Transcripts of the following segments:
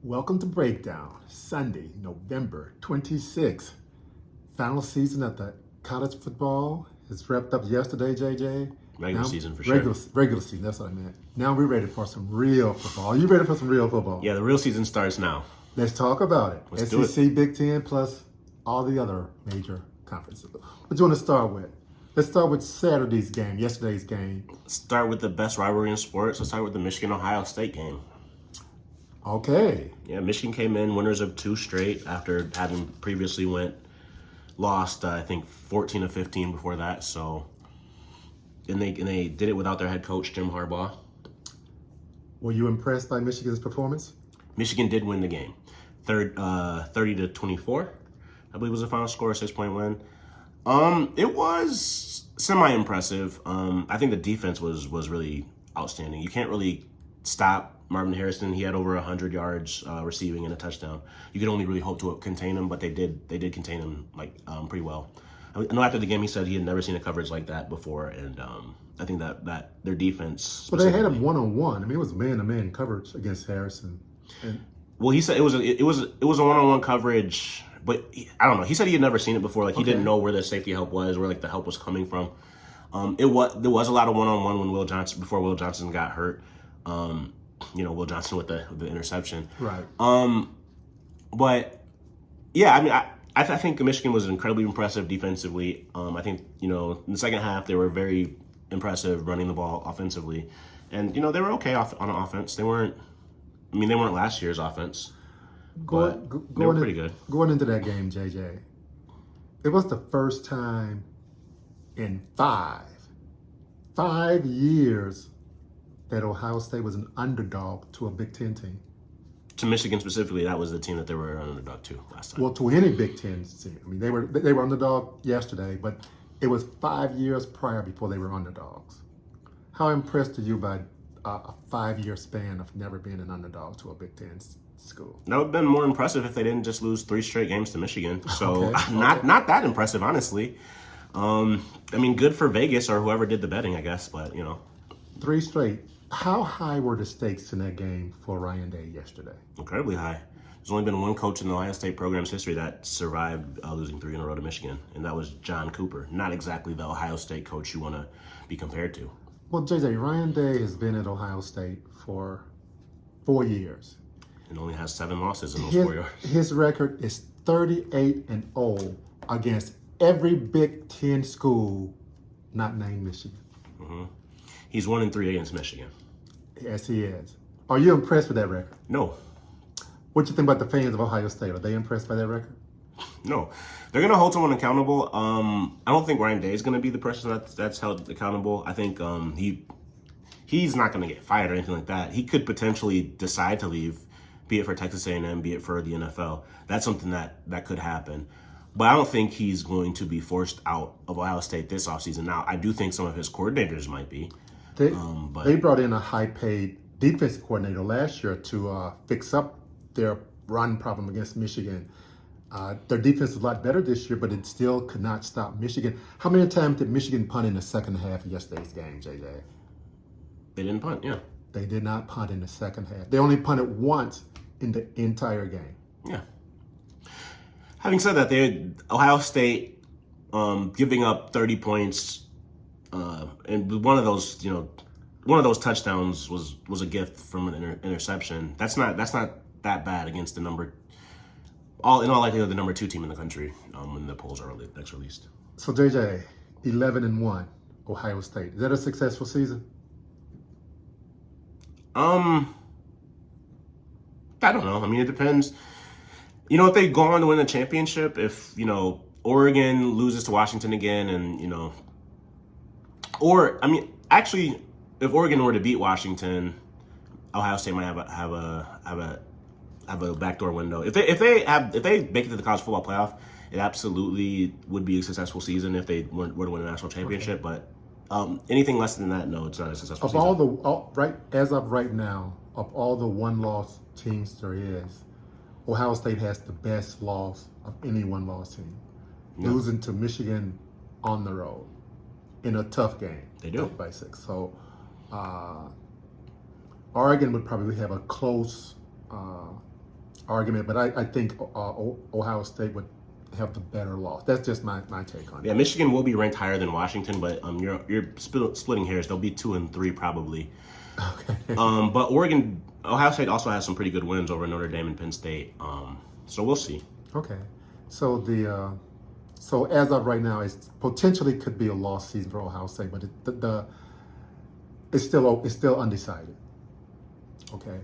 Welcome to Breakdown, Sunday, November 26th. Final season of the college football is wrapped up yesterday, JJ. Regular Now- season for regular, sure. Regular season, that's what I meant. Now we're ready for some real football. Are you ready for some real football? Yeah, the real season starts now. Let's talk about it. Let's do it. SEC, Big Ten, plus all the other major conferences. What do you want to start with? Let's start with Saturday's game, yesterday's game. Start with the best rivalry in sports. Let's start with the Michigan-Ohio State game. Okay. Yeah, Michigan came in winners of 2 straight after having previously lost, I think, 14 of 15 before that. So, and they did it without their head coach, Jim Harbaugh. Were you impressed by Michigan's performance? Michigan did win the game. 30-24, I believe was the final score, a 6-point win. It was semi-impressive. I think the defense was really outstanding. You can't really stop Marvin Harrison. He had over 100 yards receiving and a touchdown. You could only really hope to contain him, but they did contain him pretty well. I know after the game he said he had never seen a coverage like that before, and I think that their defense. Well, they had him one-on-one. I mean, it was man-to-man coverage against Harrison. Well, he said it was a one-on-one coverage, but I don't know. He said he had never seen it before. Like he didn't know where the safety help was, where like the help was coming from. There was a lot of one-on-one when before Will Johnson got hurt. Will Johnson with the interception. Right. But yeah, I mean, I think Michigan was incredibly impressive defensively. I think in the second half they were very impressive running the ball offensively, and they were okay on offense. They weren't last year's offense, but they were pretty good. Going into that game, JJ, it was the first time in five years that Ohio State was an underdog to a Big Ten team. To Michigan specifically, that was the team that they were an underdog to last time. Well, to any Big Ten team. I mean, they were underdog yesterday, but it was 5 years prior before they were underdogs. How impressed are you by a 5-year span of never being an underdog to a Big Ten school? That would have been more impressive if they didn't just lose 3 straight games to Michigan. So Okay. not that impressive, honestly. Good for Vegas or whoever did the betting, I guess. But 3 straight. How high were the stakes in that game for Ryan Day yesterday? incredibly high. There's only been one coach in the Ohio State program's history that survived losing 3 in a row to Michigan, and that was John Cooper. Not exactly the Ohio State coach you want to be compared to. Well, JJ, Ryan Day has been at Ohio State for 4 years. And only has 7 losses in those 4 years. His record is 38-0 against every Big Ten school not named Michigan. He's 1-3 against Michigan. Yes, he is. Are you impressed with that record? No. What do you think about the fans of Ohio State? Are they impressed by that record? No, they're going to hold someone accountable. I don't think Ryan Day is going to be the person that's held accountable. I think he's not going to get fired or anything like that. He could potentially decide to leave, be it for Texas A&M, be it for the NFL. That's something that could happen. But I don't think he's going to be forced out of Ohio State this offseason. Now, I do think some of his coordinators might be. They brought in a high-paid defensive coordinator last year to fix up their run problem against Michigan. Their defense is a lot better this year, but it still could not stop Michigan. How many times did Michigan punt in the second half of yesterday's game, JJ? They didn't punt, yeah. They did not punt in the second half. They only punted once in the entire game. Yeah. Having said that, Ohio State giving up 30 points, and one of those touchdowns was a gift from an interception. That's not that bad against in all likelihood the number 2 team in the country when the polls are next released. So JJ, 11-1, Ohio State. Is that a successful season? I don't know. I mean, it depends. If they go on to win the championship, if Oregon loses to Washington again, and actually, if Oregon were to beat Washington, Ohio State might have a backdoor window. If they make it to the college football playoff, it absolutely would be a successful season if they were to win a national championship. Okay. But anything less than that, no, it's not a successful season. As of right now, of all the one-loss teams there is, Ohio State has the best loss of any one-loss team, losing to Michigan on the road in a tough game. They do. By 6. So Oregon would probably have a close argument, but I think Ohio State would have the better loss. That's just my take on it. Yeah, Michigan will be ranked higher than Washington, but you're splitting hairs. They'll be 2 and 3 probably. Okay. But Ohio State also has some pretty good wins over Notre Dame and Penn State. So we'll see. Okay. So so as of right now, it potentially could be a lost season for Ohio State, but it's still undecided. Okay,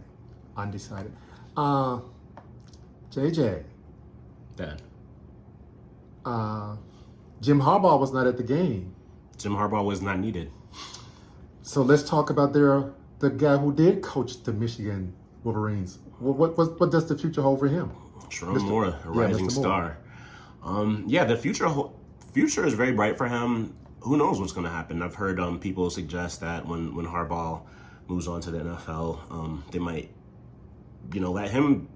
undecided. JJ. Dad. Jim Harbaugh was not at the game. Jim Harbaugh was not needed. So let's talk about the guy who did coach the Michigan Wolverines. What does the future hold for him? Sherrone Moore, a rising star. The future is very bright for him. Who knows what's going to happen? I've heard people suggest that when Harbaugh moves on to the NFL, they might, let him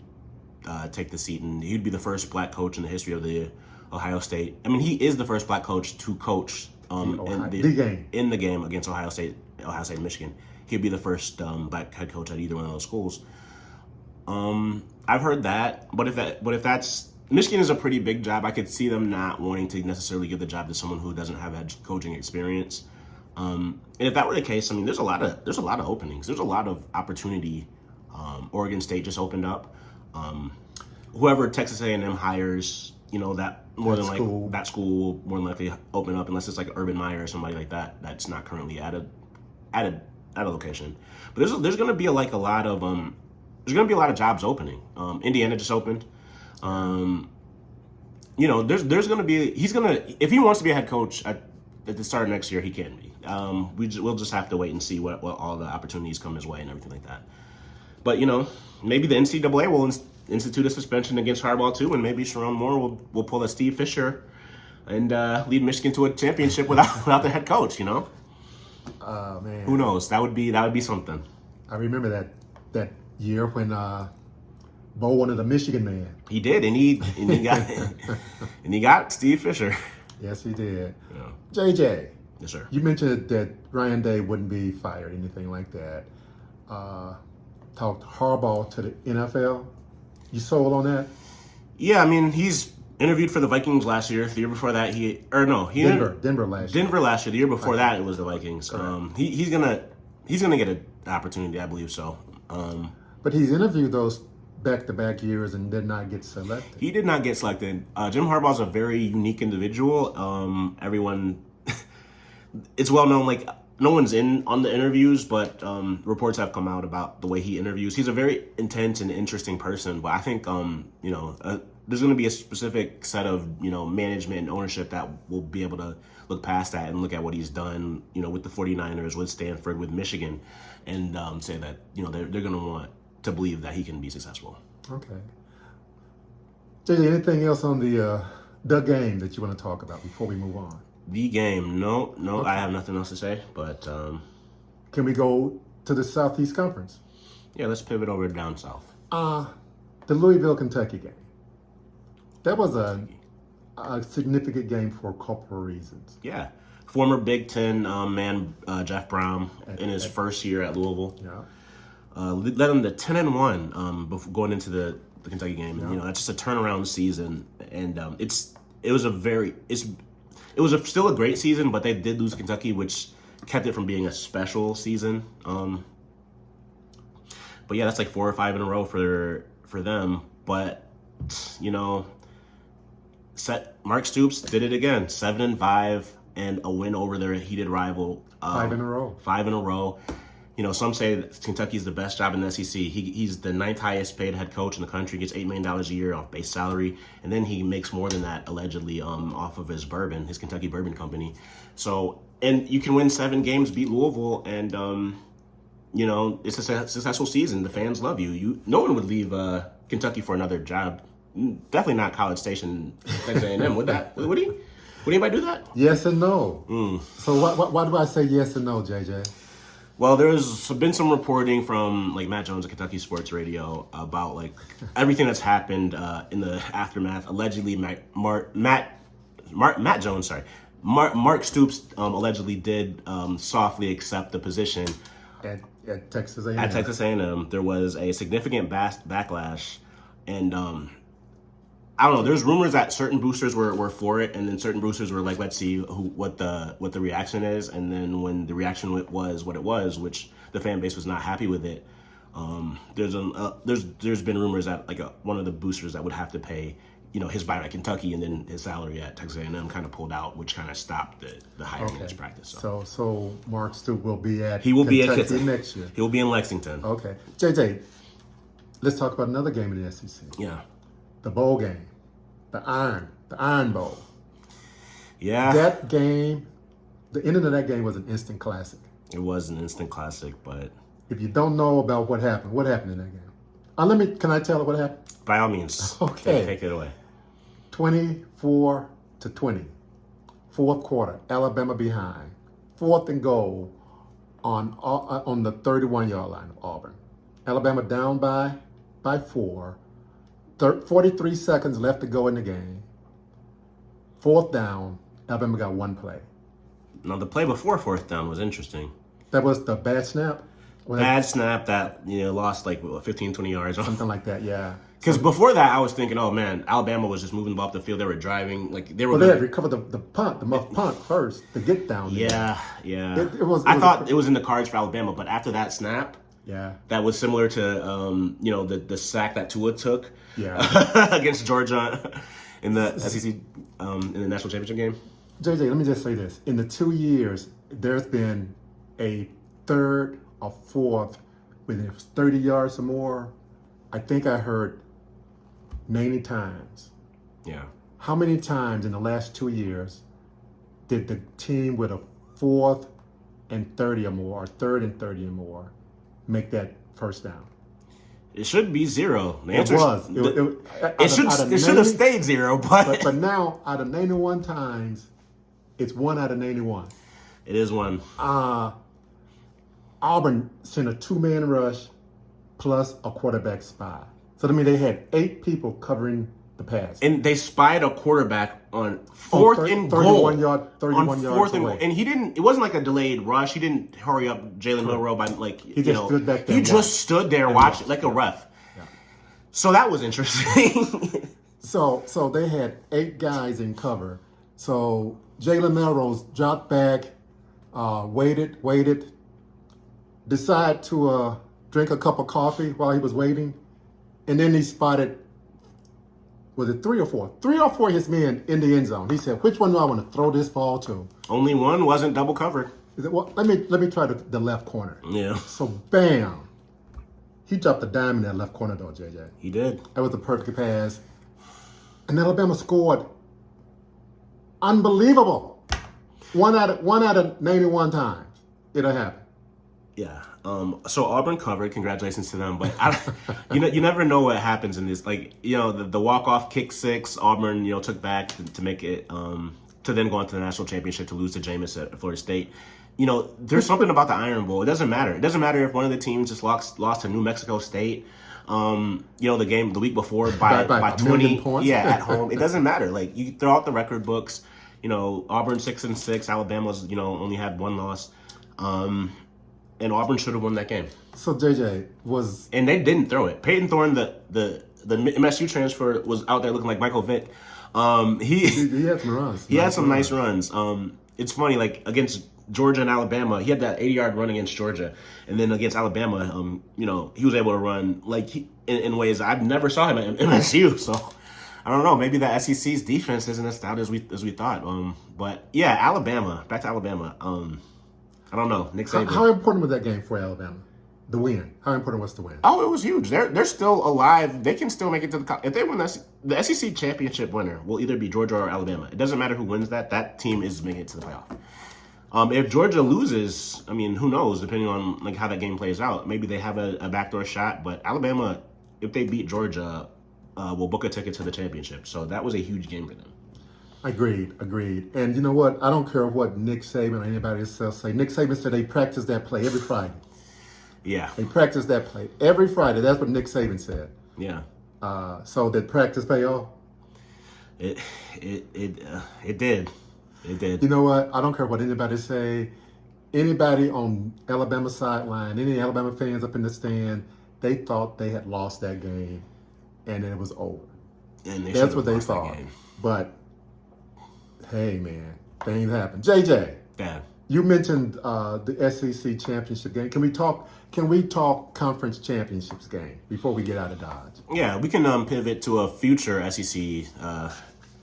take the seat, and he'd be the first black coach in the history of the Ohio State. I mean, he is the first black coach to coach in the game against Ohio State and Michigan. He'd be the first black head coach at either one of those schools. I've heard that, but if that's Michigan is a pretty big job, I could see them not wanting to necessarily give the job to someone who doesn't have head coaching experience. And if that were the case, I mean, there's a lot of openings. There's a lot of opportunity. Oregon State just opened up. Whoever Texas A&M hires, that that school more than likely open up, unless it's like Urban Meyer or somebody like that that's not currently at a location. But there's going to be a lot of jobs opening. Indiana just opened. There's going to be if he wants to be a head coach at the start of next year, he can be. We'll just have to wait and see what all the opportunities come his way and everything like that. But maybe the NCAA will institute a suspension against Harbaugh too, and maybe Sherrone Moore will pull a Steve Fisher and lead Michigan to a championship without the head coach. Oh man, who knows? That would be something. I remember that year when Bo wanted a Michigan man. He did, and he got and he got Steve Fisher. Yes, he did. Yeah. JJ. Yes, sir. You mentioned that Ryan Day wouldn't be fired, anything like that. Talked Harbaugh to the NFL. You sold on that? Yeah, I mean, he's interviewed for the Vikings last year. The year before that, Denver last year. Denver last year. The year before that, it was the Vikings. He's gonna get an opportunity, I believe so. But he's interviewed those back-to-back years and did not get selected. He did not get selected. Jim Harbaugh's a very unique individual. Everyone, it's well known. Like, no one's in on the interviews, but reports have come out about the way he interviews. He's a very intense and interesting person, but I think there's going to be a specific set of management and ownership that will be able to look past that and look at what he's done, with the 49ers, with Stanford, with Michigan, and say that they're going to want to believe that he can be successful. Okay. JJ, anything else on the game that you want to talk about before we move on? The game, no, Okay. I have nothing else to say. But can we go to the Southeast Conference? Yeah, let's pivot over down south. The Louisville, Kentucky game. That was a significant game for a couple of reasons. Yeah, former Big Ten man Jeff Brown in his first year at Louisville. Yeah. Led them to 10-1 before going into the Kentucky game. And, that's just a turnaround season, and it was still a great season, but they did lose to Kentucky, which kept it from being a special season. But yeah, that's like 4 or 5 in a row for them. But Mark Stoops did it again, 7-5, and a win over their heated rival. 5 in a row. 5 in a row. Some say that Kentucky's the best job in the SEC. He's the 9th highest paid head coach in the country, gets $8 million a year off base salary, and then he makes more than that, allegedly, off of his Kentucky Bourbon Company. So, and you can win 7 games, beat Louisville, and, it's a successful season. The fans love you. No one would leave Kentucky for another job. Definitely not College Station, Texas A&M. Would he? Would anybody do that? Yes and no. So why do I say yes and no, JJ? Well, there's been some reporting from Matt Jones at Kentucky Sports Radio about everything that's happened in the aftermath. Allegedly, Mark Stoops allegedly did softly accept the position at Texas A&M. At Texas A&M, there was a significant backlash And I don't know. There's rumors that certain boosters were for it, and then certain boosters were like, let's see what the reaction is. And then when the reaction was what it was, which the fan base was not happy with it, there's been rumors that like one of the boosters that would have to pay, his buyout at Kentucky and then his salary at Texas A&M kind of pulled out, which kind of stopped the hiring in his practice. So Mark Stoops will be at Kentucky next year. He will be in Lexington. Okay, JJ, let's talk about another game in the SEC. Yeah, the bowl game, the Iron Bowl. Yeah, that game, the ending of that game was an instant classic. It was an instant classic, but if you don't know about what happened in that game? Can I tell it what happened? By all means. Okay. Take it away. 24-20. Fourth quarter, Alabama behind. 4th and goal on the 31-yard line of Auburn. Alabama down by 4. 43 seconds left to go in the game. 4th down, Alabama got one play. Now, the play before 4th down was interesting. That was the bad snap? Snap that, lost like 15, 20 yards. Something like that, yeah. Because before that, I was thinking, oh, man, Alabama was just moving the ball up the field. They were driving. They had recovered the punt, the muff punt first to get down there. Yeah. I thought it was in the cards for Alabama, but after that snap, that was similar to, the sack that Tua took against Georgia in the SEC, in the national championship game. JJ, let me just say this. In the 2 years, there's been a 3rd or 4th within 30 yards or more. I think I heard 90 times. Yeah. How many times in the last 2 years did the team with a 4th and 30 or more, or 3rd and 30 or more, make that first down? It should be 0. The answer was. It should have stayed 0, but now out of 91 times, it's 1 out of 91. It is 1. Auburn sent a 2-man rush plus a quarterback spy. So that means they had 8 people covering the pass. And they spied a quarterback on 4th and goal. 31 yards away. And it wasn't like a delayed rush. He didn't hurry up Jalen Milroe by he just stood back there. He just stood there watching like a ref. Yeah. So that was interesting. So they had 8 guys in cover. So Jalen Milroe dropped back, waited, decided to drink a cup of coffee while he was waiting, and then he spotted, was it 3 or 4? 3 or 4 his men in the end zone. He said, which one do I want to throw this ball to? Only one wasn't double covered. He said, well, let me try the left corner. Yeah. So bam, he dropped a dime in that left corner though, JJ. He did. That was the perfect pass. And Alabama scored. Unbelievable. One out of 91 times it'll happen. Yeah. So Auburn covered. Congratulations to them. But you never know what happens in this. Like, the walk-off kick 6, Auburn, took back to make it, to then go on to the national championship to lose to Jameis at Florida State. There's something about the Iron Bowl. It doesn't matter. It doesn't matter if one of the teams just lost to New Mexico State. The game the week before by 20 points. Yeah, at home. It doesn't matter. Like, you throw out the record books. Auburn 6-6. Alabama's only had 1 loss. And Auburn should have won that game. So JJ and they didn't throw it. Peyton Thorne, the MSU transfer, was out there looking like Michael Vick. He had some runs. He had some nice runs. It's funny, like against Georgia and Alabama, he had that 80-yard run against Georgia, and then against Alabama, he was able to run like in ways I never saw him at MSU. So I don't know. Maybe the SEC's defense isn't as stout as we thought. But yeah, Alabama. Back to Alabama. I don't know. Nick Saban. How important was that game for Alabama? The win. How important was the win? Oh, it was huge. They're still alive. They can still make it to the. If they win the SEC championship winner will either be Georgia or Alabama. It doesn't matter who wins that. That team is making it to the playoff. If Georgia loses, I mean, who knows? Depending on like how that game plays out, maybe they have a backdoor shot. But Alabama, if they beat Georgia, will book a ticket to the championship. So that was a huge game for them. Agreed. And you know what? I don't care what Nick Saban or anybody else say. Nick Saban said they practice that play every Friday. Yeah. They practice that play every Friday. That's what Nick Saban said. Yeah. So did practice pay off? It did. It did. You know what? I don't care what anybody say. Anybody on Alabama sideline, any Alabama fans up in the stand, they thought they had lost that game. and it was over. And That's what they thought. But hey, man, things happen. JJ, yeah. You mentioned the SEC championship game. Can we talk conference championships game before we get out of Dodge? Yeah, we can pivot to a future SEC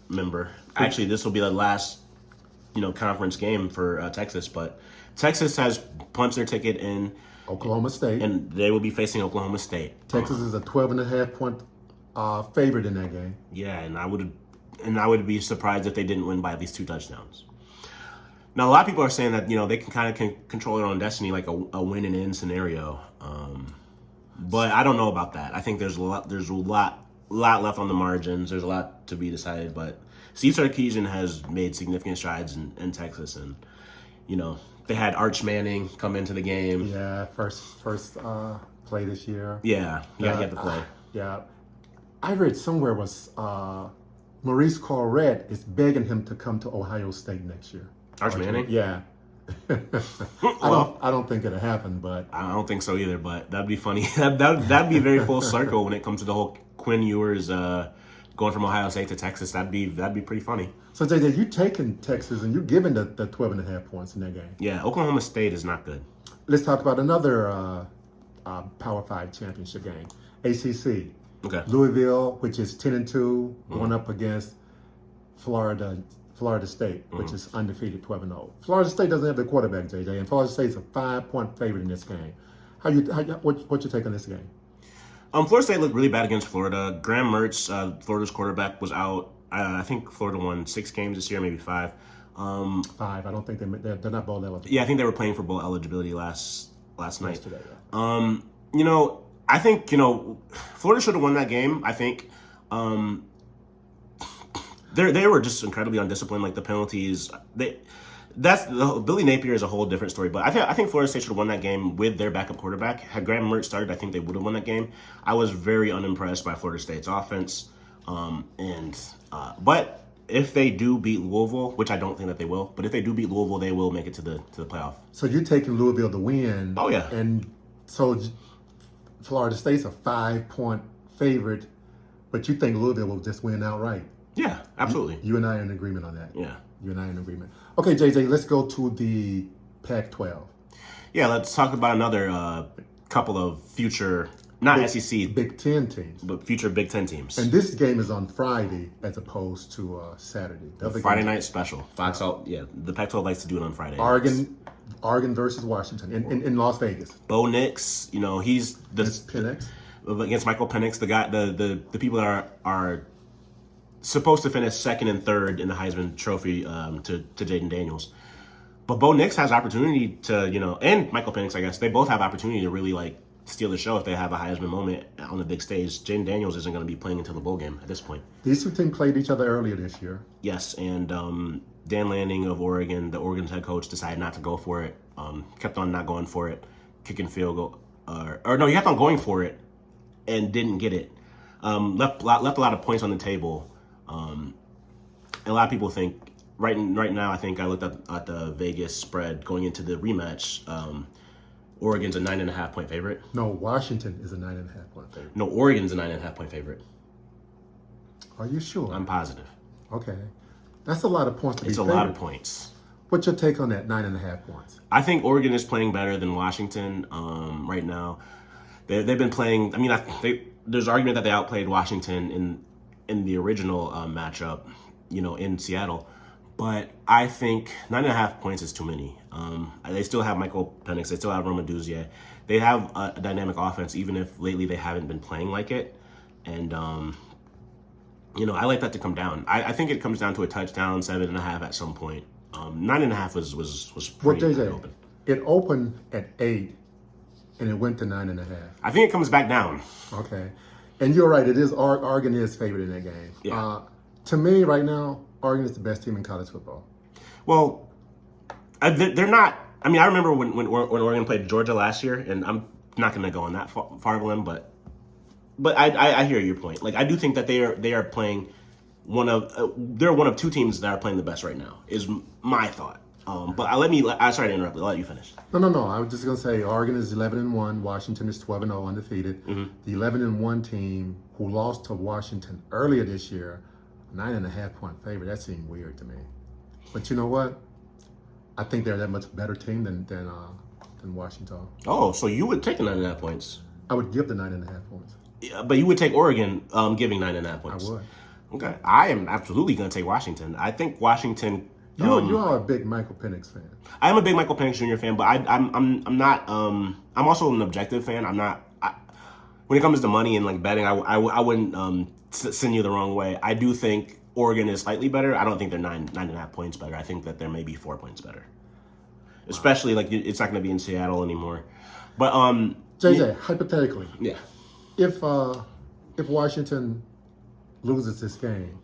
member. Actually, this will be the last conference game for Texas, but Texas has punched their ticket in Oklahoma State, and they will be facing Oklahoma State. Texas is a 12.5 point favorite in that game. Yeah, and I would be surprised if they didn't win by at least 2 touchdowns. Now, a lot of people are saying that they can kind of control their own destiny, like a win and in scenario. But I don't know about that. I think there's a lot left on the margins. There's a lot to be decided. But Steve Sarkisian has made significant strides in Texas, and they had Arch Manning come into the game. Yeah, first play this year. Yeah, he had to play. Yeah, I read somewhere was Maurice Corrett is begging him to come to Ohio State next year. Arch Manning? Yeah. I don't think it'll happen, but I don't think so either. But that'd be funny. that'd be very full circle when it comes to the whole Quinn Ewers going from Ohio State to Texas. That'd be pretty funny. So JJ, you taking Texas and you giving the 12.5 points in that game. Yeah, Oklahoma State is not good. Let's talk about another Power 5 championship game. ACC. Okay. Louisville, which is 10-2, going up against Florida State, which is undefeated 12-0. Florida State doesn't have the quarterback, JJ, and Florida State's a 5-point favorite in this game. What's your take on this game? Florida State looked really bad against Florida. Graham Mertz, Florida's quarterback, was out. I think Florida won 6 games this year, maybe 5. 5. I don't think they're not bowl eligible. Yeah, I think they were playing for bowl eligibility last night. Yesterday, yeah. I think Florida should have won that game. I think. They were just incredibly undisciplined. Like the penalties, Billy Napier is a whole different story. But I think Florida State should have won that game with their backup quarterback. Had Graham Mertz started, I think they would have won that game. I was very unimpressed by Florida State's offense. But if they do beat Louisville, which I don't think that they will, but if they do beat Louisville, they will make it to the playoff. So you're taking Louisville to win. Oh yeah. And so Florida State's a 5-point favorite, but you think Louisville will just win outright? Yeah, absolutely. You and I are in agreement on that. Yeah. You and I are in agreement. Okay, JJ, let's go to the Pac-12. Yeah, let's talk about another couple of future, not SEC, Big Ten teams, but future Big Ten teams. And this game is on Friday as opposed to Saturday. Friday night special. Fox out. Yeah, the Pac-12 likes to do it on Friday. Oregon versus Washington in Las Vegas. Bo Nix, he's Penix against Michael Penix, the guy, the people that are supposed to finish second and third in the Heisman Trophy to Jaden Daniels. But Bo Nix has opportunity to, and Michael Penix, I guess, they both have opportunity to really, steal the show if they have a Heisman moment on the big stage. Jaden Daniels isn't going to be playing until the bowl game at this point. These two teams played each other earlier this year. Yes, and Dan Lanning of Oregon, the Oregon's head coach, decided not to go for it. Kept on not going for it, kicking field goal. He kept on going for it and didn't get it. Left a lot of points on the table. And a lot of people think right now. I think I looked at the Vegas spread going into the rematch. Oregon's a 9.5 point favorite. No, Washington is a 9.5 point favorite. No, Oregon's a 9.5 point favorite. Are you sure? I'm positive. Okay, that's a lot of points. It's a lot of points. What's your take on that 9.5 points? I think Oregon is playing better than Washington right now. They've been playing. I mean, there's argument that they outplayed Washington in the original matchup, in Seattle. But I think 9.5 points is too many. They still have Michael Penix. They still have Roma Duzier. They have a dynamic offense, even if lately they haven't been playing like it. And, I like that to come down. I think it comes down to a touchdown, 7.5 at some point. 9.5 was pretty open. It opened at 8, and it went to 9.5. I think it comes back down. Okay. And you're right. It is Oregon is favored in that game. Yeah. To me, right now, Oregon is the best team in college football. Well, they're not. I mean, I remember when Oregon played Georgia last year, and I'm not going to go on that far of a limb, but I hear your point. Like, I do think that they are playing they're one of 2 teams that are playing the best right now. Is my thought. But I sorry to interrupt. I'll let you finish. No. I was just going to say Oregon is 11-1. Washington is 12-0 undefeated. Mm-hmm. The 11-1 team who lost to Washington earlier this year, 9.5-point favorite. That seemed weird to me. But you know what? I think they're that much better team than Washington. Oh, so you would take the 9.5 points? I would give the 9.5 points. Yeah, but you would take Oregon giving 9.5 points. I would. Okay, I am absolutely going to take Washington. I think Washington. You are a big Michael Penix fan. I am a big Michael Penix Jr. fan, but I'm not. I'm also an objective fan. I'm not. When it comes to money and like betting, I wouldn't send you the wrong way. I do think Oregon is slightly better. I don't think they're 9.5 points better. I think that they're maybe 4 points better. Especially like it's not going to be in Seattle anymore. But JJ, hypothetically, yeah, if Washington loses this game,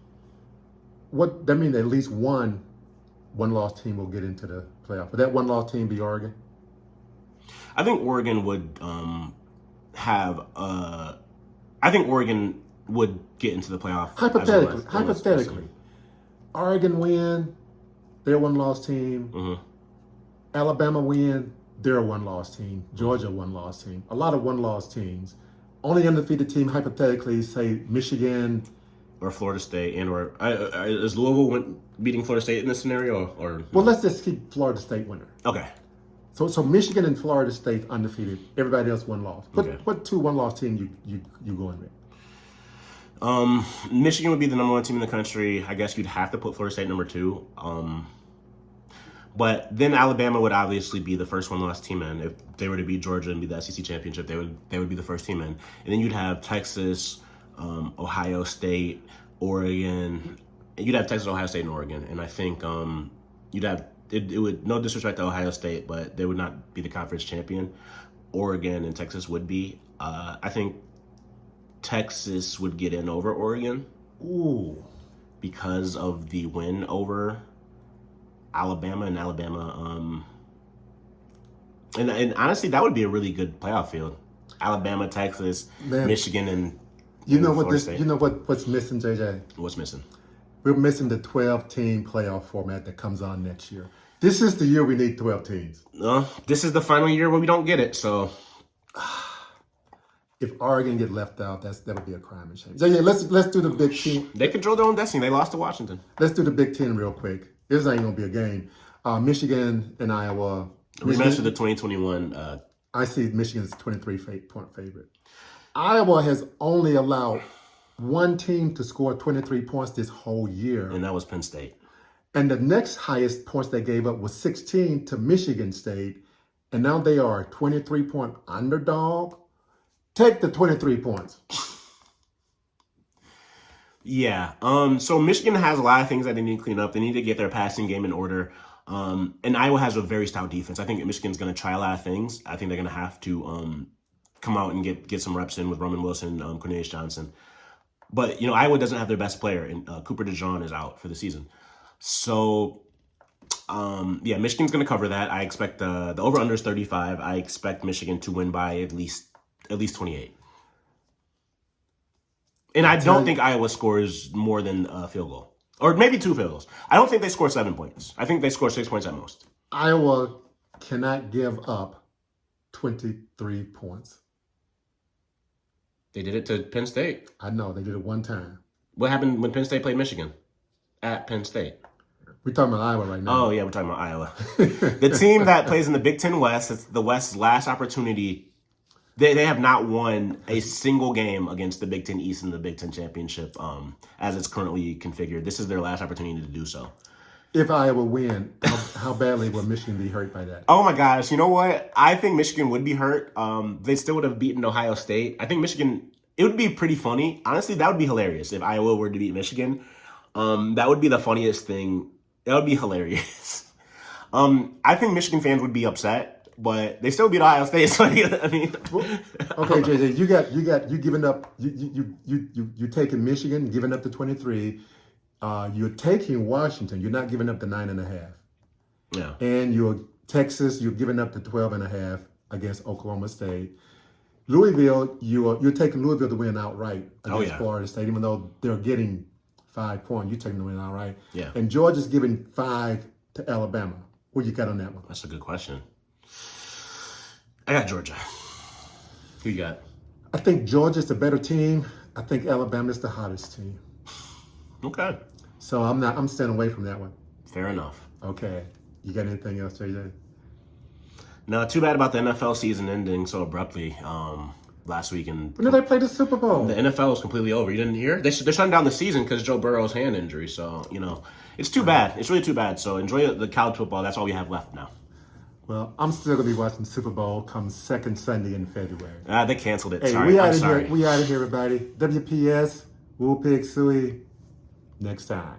what that means? At least one lost team will get into the playoff. Would that one lost team be Oregon? I think Oregon would have. I think Oregon would get into the playoff. Hypothetically, Oregon win, they're one lost team. Mm-hmm. Alabama win, they're a one lost team. Georgia one lost team. A lot of one lost teams. Only undefeated team, hypothetically, say Michigan or Florida State, and or is Louisville beating Florida State in this scenario? Or well, let's just keep Florida State winner. Okay. So Michigan and Florida State undefeated. Everybody else one loss. What two one loss team you going with? Michigan would be the number one team in the country. I guess you'd have to put Florida State number 2. But then Alabama would obviously be the first one lost team in. If they were to beat Georgia and be the SEC championship, they would be the first team in. And then you'd have Texas, Ohio State, Oregon. You'd have Texas, Ohio State, and Oregon. And I think you'd have it would, no disrespect to Ohio State, but they would not be the conference champion. Oregon and Texas would be. I think Texas would get in over Oregon. Ooh. Because of the win over Alabama and honestly, that would be a really good playoff field. Alabama, Texas, Michigan, and Florida State. You know what's missing, JJ? What's missing? We're missing the 12-team playoff format that comes on next year. This is the year we need 12 teams. No, this is the final year where we don't get it. So, if Oregon get left out, that would be a crime and shame. JJ, let's do the Big Ten. They control their own destiny. They lost to Washington. Let's do the Big Ten real quick. This ain't gonna be a game. Michigan and Iowa. Rematch of the 2021. I see Michigan's 23-point favorite. Iowa has only allowed one team to score 23 points this whole year. And that was Penn State. And the next highest points they gave up was 16 to Michigan State. And now they are a 23-point underdog. Take the 23 points. Yeah. So Michigan has a lot of things that they need to clean up. They need to get their passing game in order. And Iowa has a very stout defense. I think Michigan's going to try a lot of things. I think they're going to have to come out and get some reps in with Roman Wilson, Cornelius Johnson. But, Iowa doesn't have their best player, and Cooper DeJean is out for the season. So, Michigan's going to cover that. I expect the over-under is 35. I expect Michigan to win by at least 28. And I don't think Iowa scores more than a field goal. Or maybe 2 field goals. I don't think they score 7 points. I think they score 6 points at most. Iowa cannot give up 23 points. They did it to Penn State. I know. They did it one time. What happened when Penn State played Michigan? At Penn State. We're talking about Iowa right now. Oh, yeah, we're talking about Iowa. The team that plays in the Big Ten West, it's the West's last opportunity. They have not won a single game against the Big Ten East in the Big Ten Championship as it's currently configured. This is their last opportunity to do so. If Iowa win, how badly will Michigan be hurt by that? Oh, my gosh. You know what? I think Michigan would be hurt. They still would have beaten Ohio State. I think Michigan, it would be pretty funny. Honestly, that would be hilarious if Iowa were to beat Michigan. That would be the funniest thing. That would be hilarious. I think Michigan fans would be upset. But they still beat Ohio State. So I mean, okay, JJ, you giving up. You taking Michigan, giving up the 23. You're taking Washington. You're not giving up the 9.5. Yeah. And you're Texas. You're giving up the 12.5 against Oklahoma State. Louisville, you're taking Louisville to win outright against Florida State, even though they're getting 5 points. You're taking them to win outright. Yeah. And Georgia's giving 5 to Alabama. What you got on that one? That's a good question. I got Georgia. Who you got? I think Georgia's the better team. I think Alabama's the hottest team. Okay. So I'm staying away from that one. Fair enough. Okay. You got anything else, JJ? No, too bad about the NFL season ending so abruptly last week. And When did they play the Super Bowl? the NFL is completely over. You didn't hear? They're shutting down the season because Joe Burrow's hand injury. So, it's too bad. It's really too bad. So enjoy the college football. That's all we have left now. Well, I'm still going to be watching Super Bowl come second Sunday in February. They canceled it. Hey, Sorry. I'm sorry. We out of here, everybody. WPS, Woo Pig Suey. Next time.